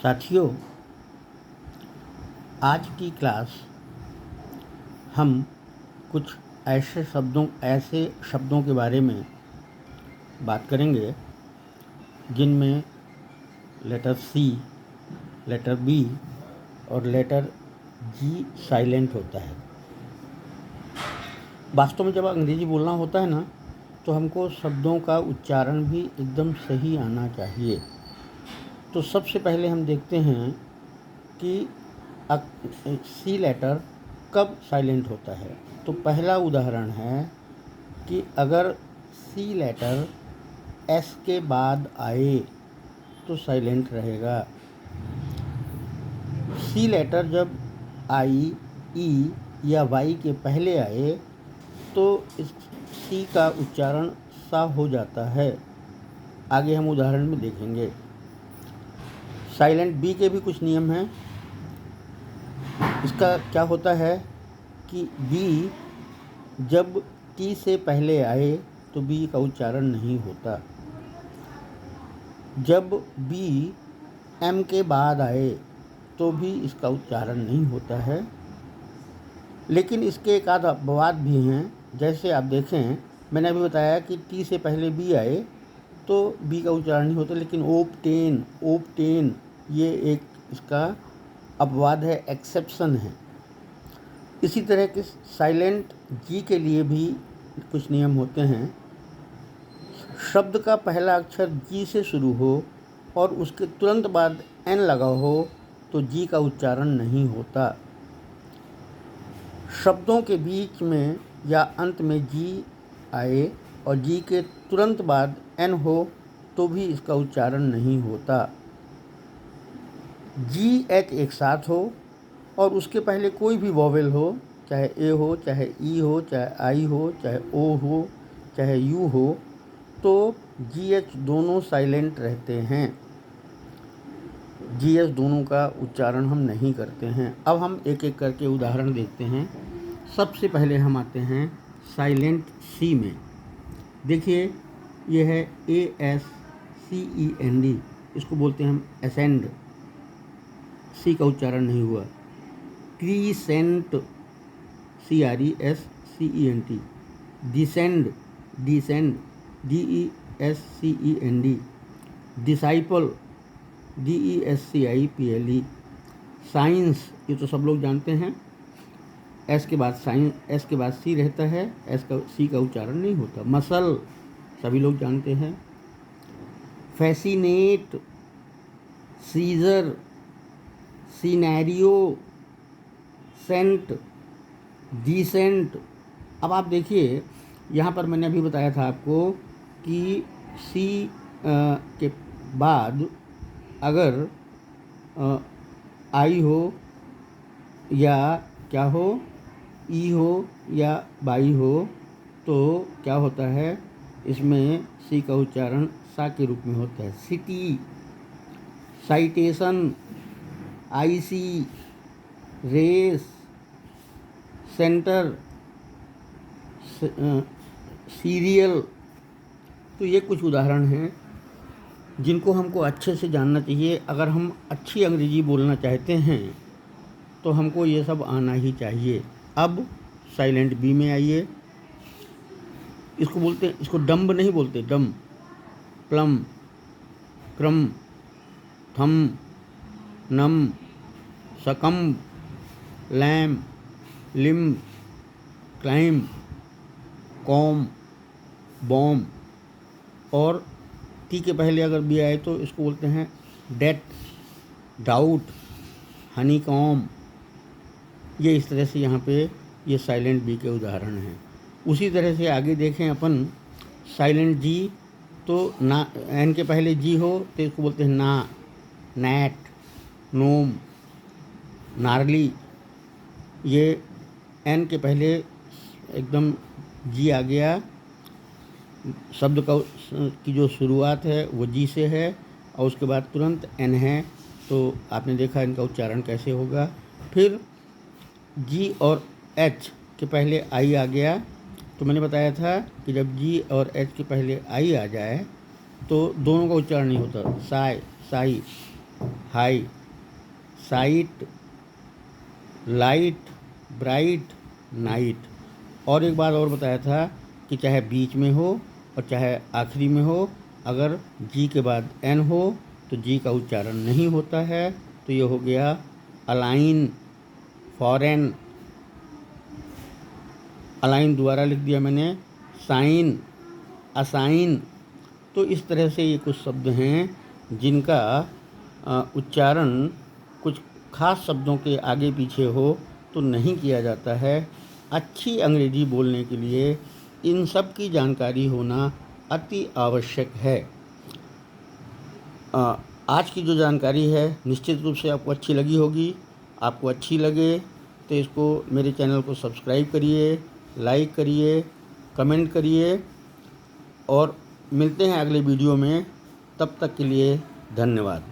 साथियों, आज की क्लास हम कुछ ऐसे शब्दों के बारे में बात करेंगे जिनमें लेटर सी, लेटर बी और लेटर जी साइलेंट होता है। वास्तव में जब अंग्रेजी बोलना होता है ना, तो हमको शब्दों का उच्चारण भी एकदम सही आना चाहिए। तो सबसे पहले हम देखते हैं कि सी लेटर कब साइलेंट होता है। तो पहला उदाहरण है कि अगर सी लेटर एस के बाद आए तो साइलेंट रहेगा। सी लेटर जब आई, ई या वाई के पहले आए तो इस सी का उच्चारण सा हो जाता है। आगे हम उदाहरण में देखेंगे। साइलेंट बी के भी कुछ नियम हैं। इसका क्या होता है कि बी जब टी से पहले आए तो बी का उच्चारण नहीं होता। जब बी एम के बाद आए तो भी इसका उच्चारण नहीं होता है। लेकिन इसके एक आध अपवाद भी हैं। जैसे आप देखें, मैंने अभी बताया कि टी से पहले बी आए तो बी का उच्चारण नहीं होता, लेकिन ओपटेन ये एक इसका अपवाद है, एक्सेप्शन है। इसी तरह के साइलेंट जी के लिए भी कुछ नियम होते हैं। शब्द का पहला अक्षर जी से शुरू हो और उसके तुरंत बाद एन लगा हो तो जी का उच्चारण नहीं होता। शब्दों के बीच में या अंत में जी आए और जी के तुरंत बाद एन हो तो भी इसका उच्चारण नहीं होता। जी एच एक साथ हो और उसके पहले कोई भी वॉवेल हो, चाहे ए हो, चाहे ई हो, चाहे आई हो, चाहे ओ हो, चाहे यू हो, तो जी एच दोनों साइलेंट रहते हैं। जी एच दोनों का उच्चारण हम नहीं करते हैं। अब हम एक एक करके उदाहरण देखते हैं। सबसे पहले हम आते हैं साइलेंट सी में। देखिए, ये है ASCEND, इसको बोलते हैं हम एसेंड। सी का उच्चारण नहीं हुआ। Crescent, CRESCENT। Descend, DESCEND। Disciple, DESCIPLE। Science, ये तो सब लोग जानते हैं। एस के बाद सी रहता है, सी का उच्चारण नहीं होता। मसल, सभी लोग जानते हैं। Fascinate, scissor, scenario, scent, descent. अब आप देखिए, यहाँ पर मैंने अभी बताया था आपको कि सी के बाद अगर आई हो या क्या हो, ई हो या बाई हो, तो क्या होता है, इसमें सी का उच्चारण सा के रूप में होता है। City, citation, icy, race, centre, cereal. तो ये कुछ उदाहरण हैं जिनको हमको अच्छे से जानना चाहिए। अगर हम अच्छी अंग्रेजी बोलना चाहते हैं तो हमको ये सब आना ही चाहिए। अब साइलेंट बी में आइए। इसको बोलते हैं, इसको डम्ब नहीं बोलते, डम। प्लम, क्रम, थम, नम, सकम, लैम, लिम, क्लाइम, कॉम, बॉम। और टी के पहले अगर बी आए तो इसको बोलते हैं डेट, डाउट, हनी कॉम। ये इस तरह से यहाँ पे ये साइलेंट बी के उदाहरण हैं। उसी तरह से आगे देखें अपन साइलेंट जी, तो ना एन के पहले जी हो तो इसको बोलते हैं ना, नैट, नोम, नार्ली। ये एन के पहले एकदम जी आ गया, शब्द की जो शुरुआत है वो जी से है और उसके बाद तुरंत एन है, तो आपने देखा इनका उच्चारण कैसे होगा। फिर जी और एच के पहले आई आ गया, तो मैंने बताया था कि जब जी और एच के पहले आई आ जाए तो दोनों का उच्चारण नहीं होता। Sai, high, site, light, bright, night. और एक बात और बताया था कि चाहे बीच में हो और चाहे आखिरी में हो, अगर जी के बाद एन हो तो जी का उच्चारण नहीं होता है। तो ये हो गया अलाइन, फॉरेन, अलाइन दोबारा लिख दिया मैंने, साइन, असाइन। तो इस तरह से ये कुछ शब्द हैं जिनका उच्चारण कुछ खास शब्दों के आगे पीछे हो तो नहीं किया जाता है। अच्छी अंग्रेजी बोलने के लिए इन सब की जानकारी होना अति आवश्यक है। आज की जो जानकारी है निश्चित रूप से आपको अच्छी लगी होगी। आपको अच्छी लगे तो इसको, मेरे चैनल को सब्सक्राइब करिए, लाइक करिए, कमेंट करिए और मिलते हैं अगले वीडियो में। तब तक के लिए धन्यवाद।